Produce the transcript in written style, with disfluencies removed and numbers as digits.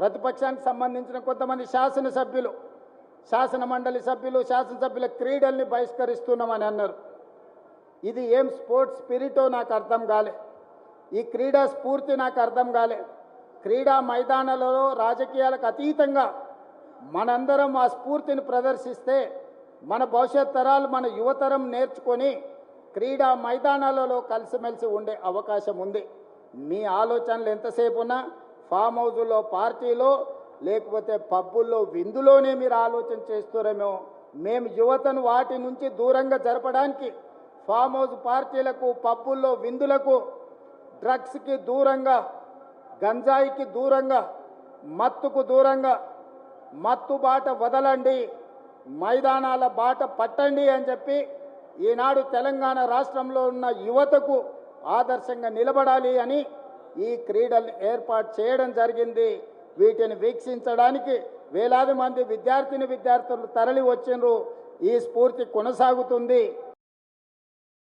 ప్రతిపక్షానికి సంబంధించిన కొంతమంది శాసన మండలి సభ్యులు శాసనసభ్యుల క్రీడల్ని బహిష్కరిస్తున్నామని అన్నారు. ఇది ఏం స్పోర్ట్స్ స్పిరిటో నాకు అర్థం కాలే. ఈ క్రీడా స్ఫూర్తి నాకు అర్థం కాలే. క్రీడా మైదానాలలో రాజకీయాలకు అతీతంగా మనందరం ఆ స్ఫూర్తిని ప్రదర్శిస్తే మన భవిష్యత్ తరాలు మన యువతరం నేర్చుకొని క్రీడా మైదానాలలో కలిసిమెలిసి ఉండే అవకాశం ఉంది. మీ ఆలోచనలు ఎంతసేపు ఉన్నా ఫామ్ హౌజుల్లో పార్టీలో లేకపోతే పబ్బుల్లో విందులోనే మీరు ఆలోచన చేస్తారేమో. మేము యువతను వాటి నుంచి దూరంగా జరపడానికి ఫామ్ హౌస్ పార్టీలకు పబ్బుల్లో విందులకు డ్రగ్స్కి దూరంగా గంజాయికి దూరంగా మత్తుకు దూరంగా మత్తు బాట వదలండి, మైదానాల బాట పట్టండి అని చెప్పి ఈనాడు తెలంగాణ రాష్ట్రంలో ఉన్న యువతకు ఆదర్శంగా నిలబడాలి అని ఈ క్రీడలు ఏర్పాటు చేయడం జరిగింది. వీటిని వీక్షించడానికి వేలాది మంది విద్యార్థులు తరలి వచ్చిండ్రు. ఈ స్ఫూర్తి కొనసాగుతుంది.